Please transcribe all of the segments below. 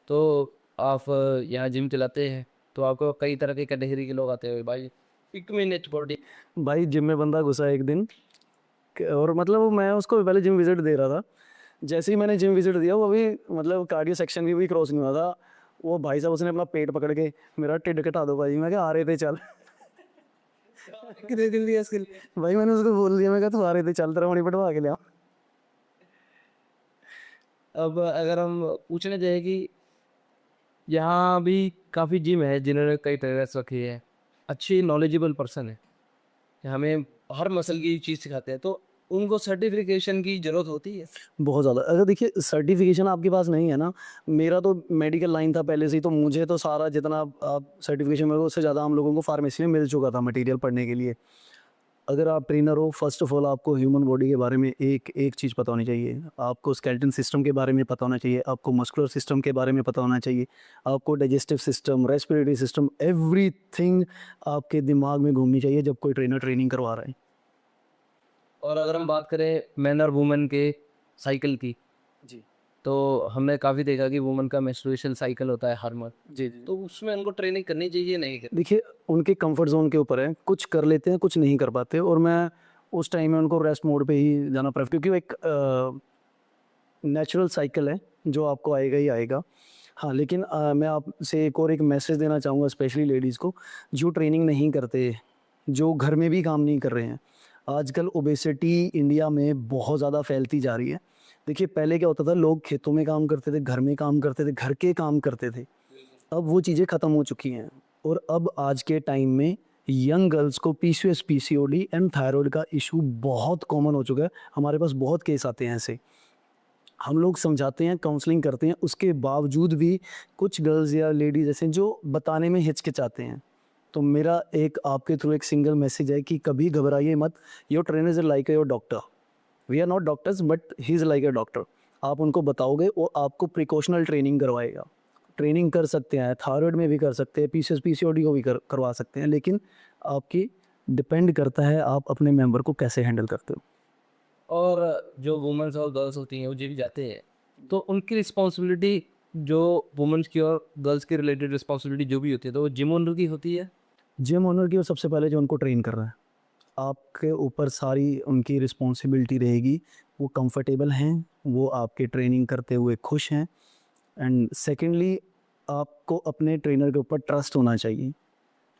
तो आप यहाँ जिम चलाते हैं तो आपको कई तरह की कैटेगरी के लोग आते हैं भाई, एक मिनट बॉडी। भाई जिम में बंदा घुसा एक दिन और मतलब वो मैं उसको पहले जिम विजिट दे रहा था। जैसे ही मैंने जिम विजिट दिया वो अभी मतलब कार्डियो सेक्शन भी क्रॉस नहीं हुआ था। वो भाई साहब उसने अपना पेट पकड़ के मेरा टिड कटा दो भाई, मैं क्या आ रहे थे चल। कितने दिन दिया इसके लिए? भाई मैंने उसको बोल दिया, मैं क्या तू आ रहे थे चल तेरा वहीं पटवा के लिया। अब अगर हम पूछने जाए कि यहाँ भी काफ़ी जिम है जिन्होंने कई ट्रेनर्स रखे हैं, अच्छी नॉलेजेबल पर्सन है, हमें हर मसल की चीज़ सिखाते हैं, तो उनको सर्टिफिकेशन की ज़रूरत होती है। बहुत ज़्यादा। अगर देखिए सर्टिफिकेशन आपके पास नहीं है ना, मेरा तो मेडिकल लाइन था पहले से ही, तो मुझे तो सारा जितना आप सर्टिफिकेशन मेरे को उससे ज़्यादा हम लोगों को फार्मेसी में मिल चुका था मटेरियल पढ़ने के लिए। अगर आप ट्रेनर हो फर्स्ट ऑफ ऑल आपको ह्यूमन बॉडी के बारे में एक एक चीज़ पता होनी चाहिए। आपको स्केलेटन सिस्टम के बारे में पता होना चाहिए, आपको मस्कुलर सिस्टम के बारे में पता होना चाहिए, आपको digestive system, respiratory system, everything आपके दिमाग में घूमनी चाहिए जब कोई ट्रेनर ट्रेनिंग करवा रहा है। और अगर हम बात करें मैन और वुमेन के साइकिल की, जी तो हमने काफ़ी देखा कि वुमेन का मेंस्ट्रुएशन साइकिल होता है हर मंथ, जी जी। तो उसमें उनको ट्रेनिंग करनी चाहिए नहीं करनी? देखिए उनके कंफर्ट जोन के ऊपर है, कुछ कर लेते हैं कुछ नहीं कर पाते, और मैं उस टाइम में उनको रेस्ट मोड पे ही जाना प्रेफर, क्योंकि वो एक नेचुरल साइकिल है जो आपको आएगा ही आएगा। हाँ लेकिन मैं आपसे एक मैसेज देना चाहूँगा स्पेशली लेडीज़ को जो ट्रेनिंग नहीं करते, जो घर में भी काम नहीं कर रहे हैं। आजकल ओबेसिटी इंडिया में बहुत ज़्यादा फैलती जा रही है। देखिए पहले क्या होता था, लोग खेतों में काम करते थे, घर में काम करते थे, घर के काम करते थे। अब वो चीज़ें ख़त्म हो चुकी हैं, और अब आज के टाइम में यंग गर्ल्स को पीसीओएस, पीसीओडी एंड थायराइड का इशू बहुत कॉमन हो चुका है। हमारे पास बहुत केस आते हैं ऐसे। हम लोग समझाते हैं, काउंसलिंग करते हैं, उसके बावजूद भी कुछ गर्ल्स या लेडीज़ ऐसे हैं जो बताने में हिचकिचाते हैं। तो मेरा एक आपके थ्रू एक सिंगल मैसेज है कि कभी घबराइए मत। Your trainer is like your doctor. We are not doctors but he is like a doctor. आप उनको बताओगे वो आपको प्रिकॉशनल ट्रेनिंग करवाएगा। ट्रेनिंग कर सकते हैं, थायराइड में भी कर सकते हैं, पीसीएस पीसीओडी को भी करवा सकते हैं, लेकिन आपकी डिपेंड करता है आप अपने मेंबर को कैसे हैंडल करते हो। और जो वुमेन्स और गर्ल्स होती हैं वो जिम जाते हैं, तो उनकी रिस्पॉन्सिबिलिटी, जो वुमेन्स की और गर्ल्स की रिलेटेड रिस्पॉन्सिबिलिटी जो भी होती है, तो वो जिम ओनर की होती है। जिम ओनर की, और सबसे पहले जो उनको ट्रेन कर रहा है, आपके ऊपर सारी उनकी रिस्पॉन्सिबिलिटी रहेगी। वो कंफर्टेबल हैं, वो आपके ट्रेनिंग करते हुए खुश हैं, एंड सेकेंडली आपको अपने ट्रेनर के ऊपर ट्रस्ट होना चाहिए।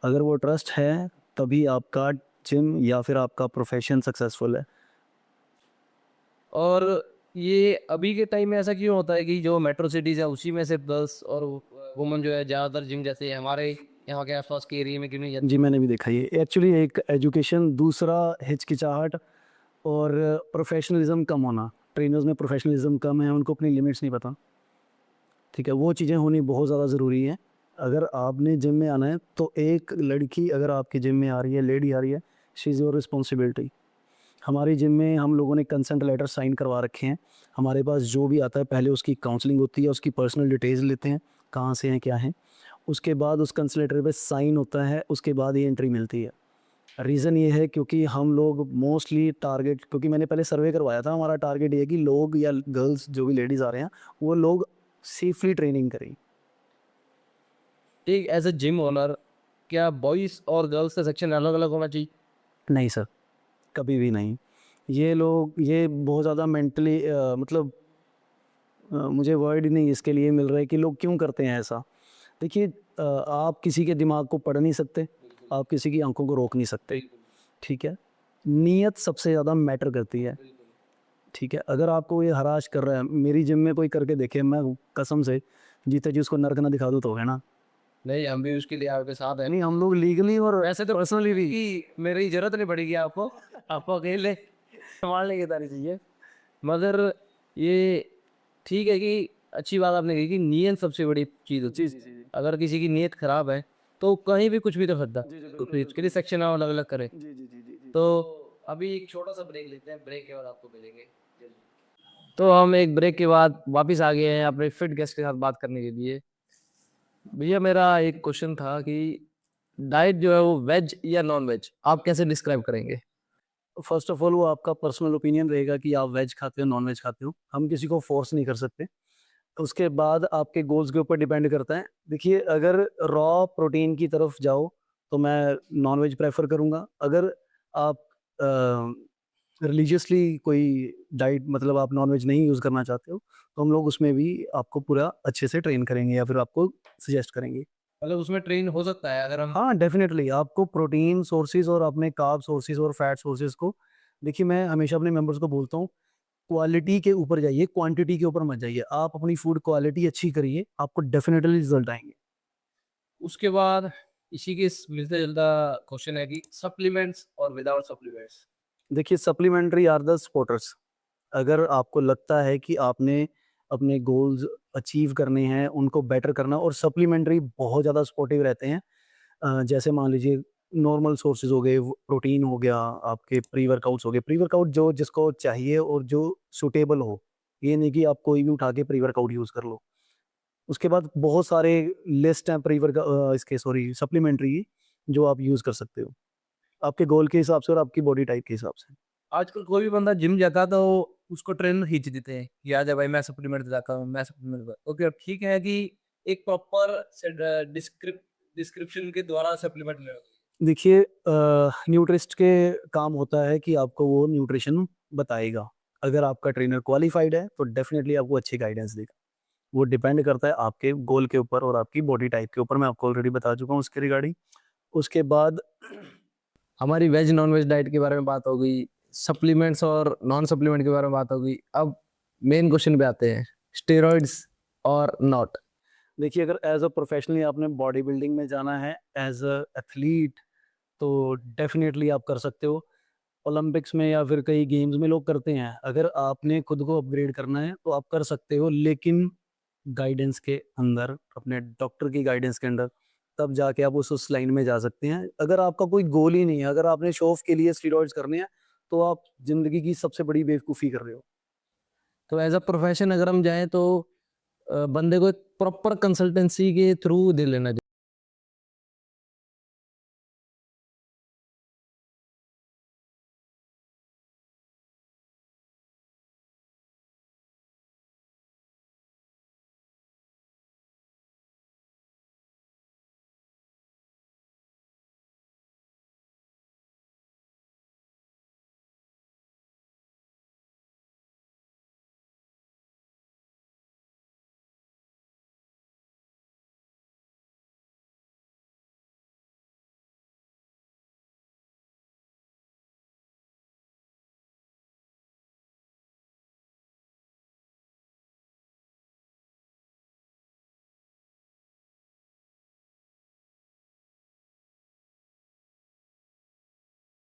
अगर वो ट्रस्ट है तभी आपका जिम या फिर आपका प्रोफेशन सक्सेसफुल है। और ये अभी के टाइम में ऐसा क्यों होता है कि जो मेट्रो सिटीज़ है उसी में सिर्फ गर्ल्स और वुमेन जो है ज़्यादातर जिम जाते हैं, हमारे यहाँ के आसपास के एरिया में क्यों नहीं जाते? जी मैंने भी देखा ये एक्चुअली एक एजुकेशन, दूसरा हिचकिचाहट, और प्रोफेशनलिज्म कम होना। ट्रेनर्स में प्रोफेशनलिज्म कम है, उनको अपनी लिमिट्स नहीं पता। ठीक है, वो चीज़ें होनी बहुत ज़्यादा ज़रूरी हैं। अगर आपने जिम में आना है तो एक लड़की अगर आपकी जिम में आ रही है, लेडी आ रही है, शी इज़ योर रिस्पॉन्सिबिलिटी। हमारी जिम में हम लोगों ने कंसेंट लेटर साइन करवा रखे हैं। हमारे पास जो भी आता है पहले उसकी काउंसलिंग होती है, उसकी पर्सनल डिटेल्स लेते हैं, कहाँ से हैं क्या हैं। उसके बाद उस कंसेंट लेटर पे साइन होता है, उसके बाद ये एंट्री मिलती है। रीज़न ये है क्योंकि हम लोग मोस्टली टारगेट, क्योंकि मैंने पहले सर्वे करवाया था, हमारा टारगेट ये है कि लोग या गर्ल्स जो भी लेडीज़ आ रहे हैं वो लोग सेफली ट्रेनिंग करें। एक एज अ जिम ओनर, क्या बॉयज़ और गर्ल्स का सेक्शन अलग अलग होना चाहिए? नहीं सर, कभी भी नहीं। ये लोग ये बहुत ज़्यादा मेंटली मतलब मुझे वर्ड ही नहीं इसके लिए मिल रहा है कि लोग क्यों करते हैं ऐसा। देखिए आप किसी के दिमाग को पढ़ नहीं सकते, बिल्कुल, आप किसी की आंखों को रोक नहीं सकते। बिल्कुल, ठीक है, नीयत सबसे ज़्यादा मैटर करती है। बिल्कुल। ठीक है, अगर आपको ये हराश कर रहा है, मेरी जिम में कोई करके देखे, मैं कसम से जीते जी उसको नर्क ना दिखा दूँ तो है ना। नहीं, हम भी उसके लिए आपके साथ हैं। नहीं हम लोग लीगली और वैसे तो पर्सनली भी। कि मेरी ज़रूरत नहीं पड़ेगी आपको, आपको अकेले संभालने की तारी चाहिए। मगर ये ठीक है कि अच्छी बात आपने कही कि नीयत सबसे बड़ी चीज़ होती जी है। जी जी जी अगर किसी की नीयत ख़राब है, तो कहीं भी कुछ भी कर सकता है, जी जी तो बिल्कुल फिर उसके लिए बिल्कुल। सेक्शन आप अलग-अलग करें। जी जी जी जी जी। तो अभी एक छोटा-सा ब्रेक लेते हैं, ब्रेक के बाद आपको मिलेंगे। तो हम एक ब्रेक के बाद वापस आ गए हैं अपने फिट गेस्ट के साथ बात करने के लिए। भैया मेरा एक क्वेश्चन था कि डाइट जो है वो वेज या नॉन वेज, आप कैसे डिस्क्राइब करेंगे? फर्स्ट ऑफ ऑल वो आपका पर्सनल ओपिनियन रहेगा कि आप वेज खाते हो नॉन वेज खाते हो, हम किसी को फोर्स नहीं कर सकते। उसके बाद आपके गोल्स के ऊपर डिपेंड करता है। देखिए, अगर रॉ प्रोटीन की तरफ जाओ तो मैं नॉन-वेज प्रेफ़र करूँगा। अगर आप रिलीजियसली कोई डाइट, मतलब आप नॉन-वेज नहीं यूज़ करना चाहते हो, तो हम लोग उसमें भी आपको पूरा अच्छे से ट्रेन करेंगे या फिर आपको सजेस्ट करेंगे। मतलब उसमें ट्रेन हो सकता है अगर हम। हाँ, डेफ़िनेटली आपको प्रोटीन सोर्सेज़ और अपने कार्ब सोर्सेज़ और फैट सोर्सेज़ को, देखिए मैं हमेशा अपने मेंबर्स को बोलता हूँ, क्वालिटी के ऊपर जाइए, क्वांटिटी के ऊपर मत जाइए। आप अपनी फूड क्वालिटी अच्छी करिए, आपको डेफ़िनेटली रिज़ल्ट आएँगे। उसके बाद इसी के मिलता-जुलता क्वेश्चन है कि सप्लीमेंट्स और विदाउट सप्लीमेंट्स। देखिए, सप्लीमेंट्री आर द सपोर्टर्स। अगर आपको लगता है कि आपने अपने गोल्स अचीव करने हैं, उनको बेटर करना, और सप्लीमेंट्री बहुत ज़्यादा सपोर्टिव रहते हैं। जैसे मान लीजिए नॉर्मल सोर्सेज़ हो गए, वो प्रोटीन हो गया, आपके प्री-वर्कआउट्स हो गए। प्री-वर्कआउट जो जिसको चाहिए और जो सूटेबल हो, ये नहीं कि आप कोई भी उठा के प्री-वर्कआउट यूज़ कर लो। उसके बाद बहुत सारे लिस्ट हैं इसके, सॉरी, सप्लीमेंट्री की, जो आप यूज़ कर सकते हो, आपके गोल के हिसाब से और आपकी बॉडी टाइप के हिसाब से। आजकल कोई भी बंदा जिम जाता है तो उसको ट्रेनर खींच देते हैं कि आजा भाई मैं सप्लीमेंट दिलाता हूँ, मैं सप्लीमेंट। ओके, ठीक है कि एक प्रॉपर डिस्क्रिप्शन के द्वारा सप्लीमेंट ले। देखिए, न्यूट्रिस्ट के काम होता है कि आपको वो न्यूट्रिशन बताएगा। अगर आपका ट्रेनर क्वालिफाइड है, तो डेफ़िनेटली आपको अच्छी गाइडेंस देगा। वो डिपेंड करता है आपके गोल के ऊपर और आपकी बॉडी टाइप के ऊपर, मैं आपको ऑलरेडी बता चुका हूँ उसके रिगार्डिंग। उसके बाद हमारी वेज नॉन वेज डाइट के बारे में बात हो गई, सप्लीमेंट्स और नॉन सप्लीमेंट के बारे में बात हो गई। अब मेन क्वेश्चन पे आते हैं, स्टेरॉइड्स और नॉट। देखिए, अगर एज़ अ प्रोफ़ेशनली आपने बॉडी बिल्डिंग में जाना है, एज़ अ एथलीट, तो डेफ़िनेटली आप कर सकते हो। ओलंपिक्स में या फिर कई गेम्स में लोग करते हैं। अगर आपने खुद को अपग्रेड करना है, तो आप कर सकते हो, लेकिन गाइडेंस के अंदर, अपने डॉक्टर की गाइडेंस के अंडर, तब जाके आप उस लाइन में जा सकते हैं। अगर आपका कोई गोल ही नहीं है, अगर आपने शो ऑफ के लिए स्टेरॉइड्स करने हैं, तो आप ज़िंदगी की सबसे बड़ी बेवकूफ़ी कर रहे हो। तो एज अ प्रोफेशन अगर हम जाएं तो बंदे को एक प्रॉपर कंसल्टेंसी के थ्रू दे लेना चाहिए।